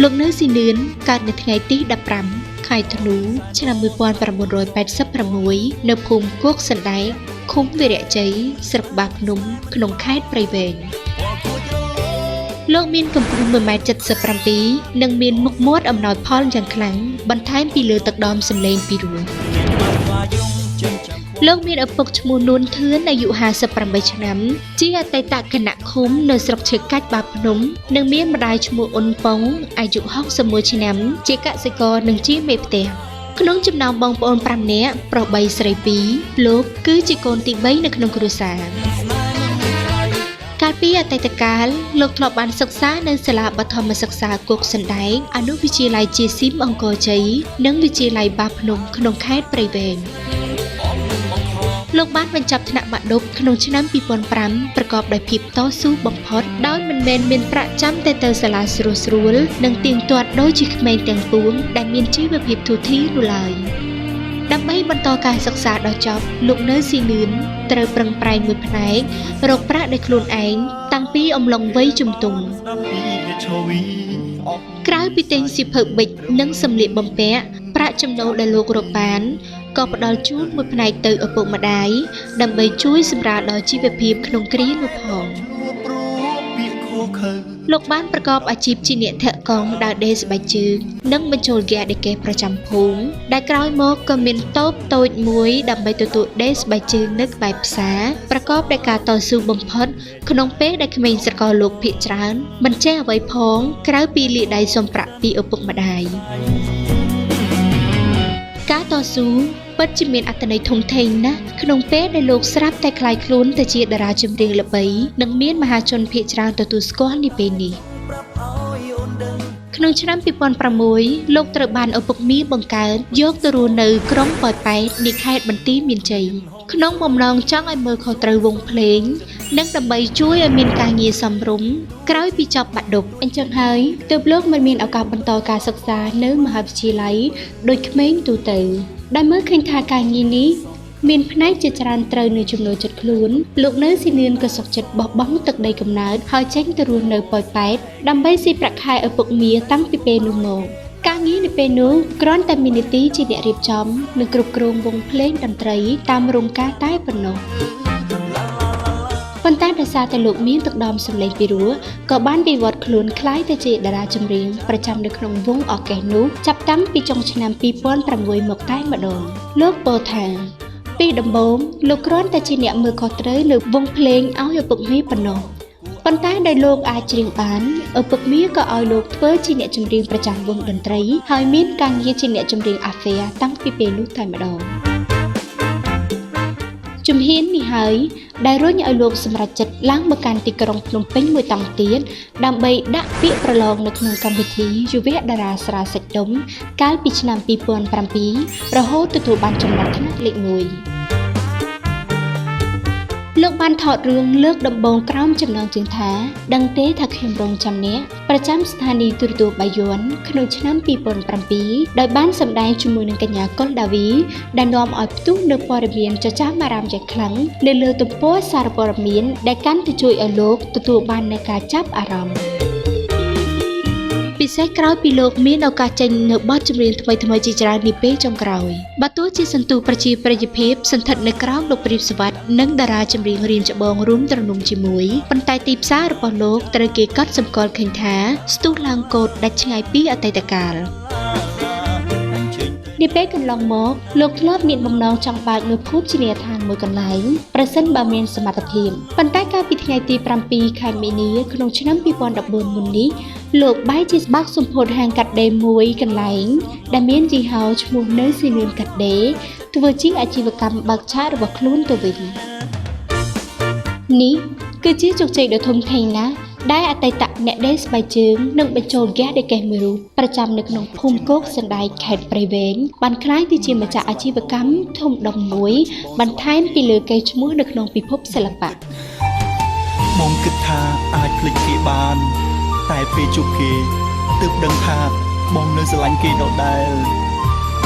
លោកនៅស៊ីនឿនកើតនៅថ្ងៃទី15ខែធ្នូឆ្នាំ1986នៅភូមិគោកសណ្ដែកឃុំវីរៈជ័យស្រុកបាភ្នំក្នុងខេត្តព្រៃវែងលោកមានកម្ពស់ 1.77 ម៉ែត្រនិងមានមុខមាត់អំណោយផលយ៉ាងខ្លាំងបន្ថែមពីលើទឹកដមសម្លេងពីរោះលោកមានឪពុកឈ្មោះនួនធឿនអាយុ58ឆ្នាំជាអតីតគណៈឃុំនៅស្រុកឈើកាច់បាភ្នំនិងមានម្ដាយឈ្មោះអ៊ុនប៉ុងអាយុ61ឆ្នាំជាកសិករនិងជាមេផ្ទះក្នុងចំណោមបងប្អូន5នាក់ប្រុស3ស្រី2លោកគឺជាកូនទី3នៅក្នុងគ្រួសារកាលពីអតីតកាលលោកធ្លាប់បានសិក្សានៅសាលាបឋមសិក្សាគោកសណ្ដែកអនុវិទ្យាល័យជាស៊ីមអង្គរជ័យនិងវិទ្យាល័យបាភ្នំក្នុងខេត្តព្រៃវែងលោកបានបញ្ចប់ថ្នាក់បាក់ឌុបក្នុងឆ្នាំ2005ប្រកបដោយភាពតស៊ូបំផុតដោយមិនមែនមានប្រាក់ចាំតែទៅសាលាស្រួលៗនិងទៀងទាត់ដូចជាក្មេងទាំងពួងដែលមានជីវភាពទូធីនោះឡើយដើម្បីបន្តការសិក្សាដល់ចប់លោកនៅស៊ីនឿនត្រូវប្រឹងប្រែងមួយផ្នែករកប្រាក់ដោយខ្លួនឯងតាំងពីអំឡុងវ័យជំទង់ក្រៅពីទិញសៀវភៅប៊ិចនិងសម្លៀកបំពាក់ប្រាក់ចំណូលដែលលោករកបានក៏ផ្ដល់ជូនមួយផ្នែកទៅឪពុកម្ដាយដើម្បីជួយសម្រាលដល់ជីវភាពក្នុងគ្រានោះផងលោកបានប្រកបអាជីពជាអ្នកធាក់កង់ដើរដេរស្បែកជើងនិងបញ្ចូលហ្គាដេកេប្រចាំភូមិដែលក្រោយមកក៏មានតូបតូចមួយដើម្បីទទួលដេរស្បែកជើងនៅក្បែរផ្សារប្រកបដោយការតស៊ូបំផុតក្នុងពេលដែលក្មេងស្រករលោកភាគច្រើនមិនចេះអ្វីផងក្រៅពីលាដៃសុំប្រាក់ពីឪពុកម្ដាយការតស៊ូពិតជាមានអត្ថន័យធំធេងណាស់ក្នុងពេលដែលលោកស្រាប់តែคล้ายខ្លួនទៅជាតារាចម្រៀងល្បីនិងមានមហាជនភាគច្រើនទទួលស្គាល់នាពេលនេះក្នុងឆ្នាំ2006លោកត្រូវបានឪពុកមាបង្កើតយកទៅរស់នៅក្រុងប៉ោយប៉ែតនៃខេត្តបន្ទាយមានជ័យក្នុងបំណងចង់ឲ្យមើលខុសត្រូវវង់ភ្លេងនិងដើម្បីជួយឲ្យមានការងារសមរម្យក្រោយពីចប់បាក់ឌុបអញ្ចឹងហើយទើបលោកមិនមានឱកាសបន្តការសិក្សានៅមហាវិទ្យាល័យដូចក្មេងទូទៅដែលមើលឃើញថាការងារនេះមានផ្នែកជាច្រើនត្រូវនៅចំណូលចិត្តខ្លួនលោកនៅស៊ីនឿនក៏សុខចិត្តបោះបង់ទឹកដីកំណើតហើយចេញទៅរស់នៅប៉ោយប៉ែតដើម្បីស៊ីប្រាក់ខែឪពុកមាតាំងពីពេលនោះមកការងារនៅពេលនោះគ្រាន់តែមាននីតិជាអ្នករៀបចំនិងគ្រប់គ្រងវង់ភ្លេងតន្ត្រីតាមរោងការតែប៉ុណ្ណោះប៉ុន្តែដោយសារតែលោកមានទឹកដមសម្លេងពីរោះក៏បានវិវត្តខ្លួនคล้ายទៅជាតារាចម្រៀងប្រចាំនៅក្នុងវង់អរកេសនោះចាប់តាំងពីចុងឆ្នាំ2006មកតែម្ដងលោកពោលថាពីដំបូងលោកគ្រាន់តែជាអ្នកមើលខុសត្រូវលើវង់ភ្លេងឲ្យឪពុកមាប៉ុណ្ណោះប៉ុន្តែដោយលោកអាចច្រៀងបានឪពុកមាក៏ឲ្យលោកធ្វើជាអ្នកចម្រៀងប្រចាំវង់តន្ត្រីហើយមានការងារជាអ្នកចម្រៀងអាហ្វែតាំងពីពេលនោះតែម្ដងជំហាននេះហើយដែលរុញឲ្យលោកសម្រេចចិត្តឡើងមកកាន់ទីក្រុងភ្នំពេញមួយតង់ទៀតដើម្បីដាក់ពាក្យប្រឡងនៅក្នុងកម្មវិធីយុវតារាស្រាសាច់ដុំកាលពីឆ្នាំ2007រហូតទទួលបានចំណាត់ថ្នាក់លេខ1លោកបានថតរឿងលើកដំបូងក្រោមចំណងជើងថាដឹងទេថាខ្ញុំរងចាំអ្នកប្រចាំស្ថានីយ៍ទូរទស្សន៍បាយ័នក្នុងឆ្នាំ2007ដោយបានសម្ដែងជាមួយនឹងកញ្ញាកុលដាវីដែលនាំឲ្យផ្ទុះនូវព័ត៌មានចចាមអារម្មណ៍យ៉ាងខ្លាំងនៅលើទំព័រសារព័ត៌មានដែលកាន់តែជួយឲ្យលោកទទួលបាននូវការចាប់អារម្មណ៍ពិសេសក្រោយពីលោកមានឱកាសចេញនៅបទចម្រៀងថ្មីៗជាច្រើននាពេលចុងក្រោយបើទោះជាសន្ទុះប្រជាប្រិយភាពសន្ធិដ្ឋនៅក្រោមលោកព្រាបសុវត្ថិនិងតារាចម្រៀងរៀនច្បងរួមទ្រនំជាមួយប៉ុន្តែទីផ្សាររបស់លោកត្រូវគេកត់សម្គាល់ឃើញថាស្ទុះឡើងកូដដាច់ឆ្ងាយពីអតីតកាលនាពេលកន្លងមកលោកធ្លាប់មានបំណងចង់បើកនៅភូមិជ្រាឋានមួយកន្លែងប្រសិនបើមានសមត្ថភាពប៉ុន្តែកាលពីថ្ងៃទី7ខែមីនាក្នុងឆ្នាំ2014មុននេះលោកបែរជាបើកសម្ពោធហាងកាត់ដេរមួយកន្លែងដែលមានយីហោឈ្មោះនៅស៊ីនឿនកាត់ដេរធ្វើជាអាជីវកម្មបើកឆាករបស់ខ្លួនទៅវិញនេះគឺជាជោគជ័យដ៏ធំធេងណាស់ដែលអតីតអ្នកដេរស្បែកជើងនិងបញ្ចូលហ្គាដេកេសមួយរូបប្រចាំនៅក្នុងភូមិគោកសណ្ដែកខេត្តព្រៃវែងបានក្លាយទៅជាម្ចាស់អាជីវកម្មធំដុំមួយបន្ថែមពីលើកេរ្តិ៍ឈ្មោះនៅក្នុងពិភពសិល្បៈបងគិតថាអាចភ្លេចគេបានតែពេលជួបគេទើបដឹងថាបងនៅស្រឡាញ់គេដដែល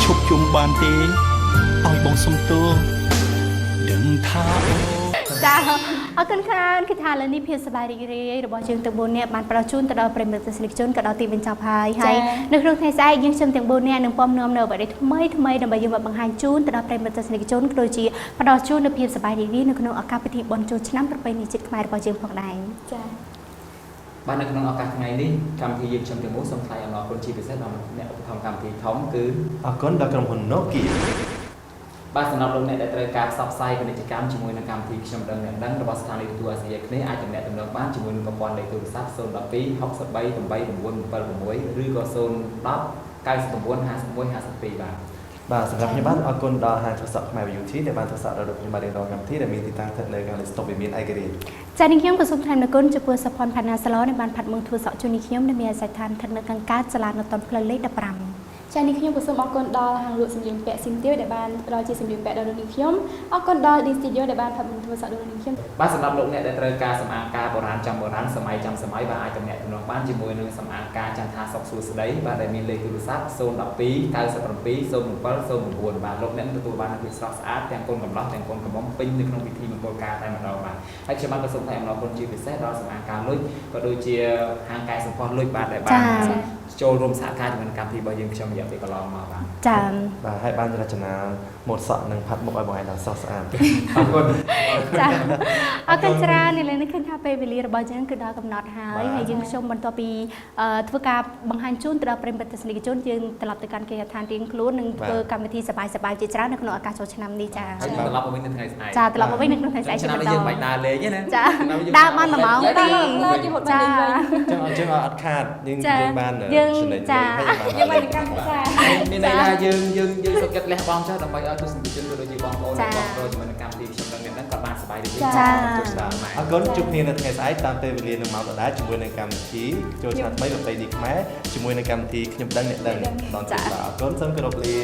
ឈប់ជុំបានទេឲ្យបងសុំទោសដឹងថាអូ ចាអរគុណច្រើនគឺថាលើនេះភាពសប្បាយរីករាយរបស់យើងទាំង4នាក់បានប្រជូនទៅដល់ប្រិមិត្តទស្សនិកជនក៏ដល់ទីបញ្ចប់ហើយនៅក្នុងថ្ងៃស្អែកយើងខ្ញុំទាំង4នាក់នឹងពំនាំនៅអ្វីដែលថ្មីដើម្បីយើងមកបង្ហាញជូនទៅដល់ប្រិមិត្តទស្សនិកជនក៏ដូចជាផ្ដល់ជូននូវភាពសប្បាយរីករាយនៅក្នុងឱកាសពិធីបុណ្យចូលឆ្នាំប្រពៃណីជាតិខ្មែររបស់យើងផងដែរចា បាននៅក្នុងឱកាសថ្ងៃនេះកម្មវិធីយើងខ្ញុំទាំងមូលសូមថ្លែងអំណរគុណជាពិសេសដល់អ្នកឧបត្ថម្ភកម្មវិធីធំគឺអរគុណដល់ក្រុមហ៊ុន Nokia បាទសម្រាប់លោកអ្នកដែលត្រូវការផ្សព្វផ្សាយពាណិជ្ជកម្មជាមួយនឹងកម្មវិធីខ្ញុំដឹងអ្នកដឹងរបស់ស្ថានីយ៍ទូរទស្សន៍អាស៊ីអាគ្នេយ៍អាចទំនាក់ទំនងបានជាមួយនឹងប្រព័ន្ធលេខទូរស័ព្ទ 012 63 8976 ឬក៏ 010 99 51 52 បាទសម្រាប់ខ្ញុំបាទអរគុណដល់ហាងទូរស័ព្ទខ្មែរ Beauty ដែលបានទូរស័ព្ទដល់ខ្ញុំបានរៀបចំកម្មវិធីដែលមានទីតាំងស្ថិតនៅខាងលិចស្តុបវិមានឯករាជ្យចា៎នេះខ្ញុំក៏សូមថ្លែងអំណរគុណចំពោះសផនផាណាសាឡនដែលបានផាត់មុខទូរស័ព្ទជូននេះខ្ញុំដែលមានអាសយដ្ឋានស្ថិតនៅខាងកើតសាលានៅតំផ្លូវលេខ 15 ចា៎នេះខ្ញុំក៏សូមអរគុណដល់ហាងលក់សម្លៀកបំពាក់ស៊ីមទាវដែលបានផ្ដល់ជាសម្លៀកបំពាក់ដល់នេះខ្ញុំអរគុណដល់ D Studio ដែលបានផាត់មុខទូរស័ព្ទដល់នេះខ្ញុំបាទសម្រាប់លោកអ្នកដែលត្រូវការសម្អាងការបុរាណចំបុរាណសម័យចំសម័យបាទអាចទំនាក់ទំនងបានជាមួយនឹងសម្អាងការចន្ទថាសុកសួស្ដីបាទដែលមានលេខទូរស័ព្ទ 012 97 07 09 បាទលោកអ្នកទទួលបាននូវភាពស្រស់ស្អាតទាំងកូនកំឡោះទាំងកូនកំមុំពេញនៅក្នុងពិធីមង្គលការតែម្ដងបាទហើយខ្ញុំបានក៏សូមថ្លែងអំណរគុណជាពិសេសដល់សម្អាងការលុយក៏ដូចជាហាងកែសម្ផស្សលុយបាទដែលបានចូលរួមសហការជាមួយកម្មវិធីរបស់យើងខ្ញុំរយៈពេលកន្លងមកបាទចា៎បាទហើយបានរចនាម៉ូដសក់និងផាត់មុខឲ្យបងឯងដល់ស្រស់ស្អាតអរគុណចា៎អរគុណច្រើននេះលើនេះឃើញថាពេលវេលារបស់យើងគឺដល់កំណត់ហើយយើងខ្ញុំបន្ទាប់ពីធ្វើការបង្ហាញជូនទៅដល់ប្រិយមិត្តទស្សនិកជនយើងត្រឡប់ទៅកាន់គេដ្ឋានរៀងខ្លួននិងធ្វើកម្មវិធីសប្បាយៗជាច្រើននៅក្នុងឱកាសចូលឆ្នាំនេះចា៎ហើយត្រឡប់មកវិញនៅថ្ងៃស្អែកចាត្រឡប់មកវិញនៅក្នុងថ្ងៃស្អែកឆ្នាំនេះយើងមិនដើរលេងទេណាចាដើរបាន1ម៉ោងទីចាចឹងអត់ខាតយើងបានយើងចាយើងបានកម្មវិធីមានន័យថាយើងសុខចិត្តលះបង់ចុះដើម្បីឲ្យទស្សនិកជនក៏ដូចជាបងប្អូនបងប្រុសជាមួយនឹងកម្មវិធីខ្ញុំដឹងអ្នកហ្នឹងក៏បានសប្បាយរីករាយចាអរគុណជួបគ្នានៅថ្ងៃស្អែកតាមពេលវេលានឹងម៉ោងដដែលជាមួយនឹងកម្មវិធីចូលឆ្នាំថ្មីប្រពៃណីខ្មែរជាមួយនឹងកម្មវិធីខ្ញុំដឹងអ្នកដឹងដល់ទីបាទអរគុណសូមគោរពលា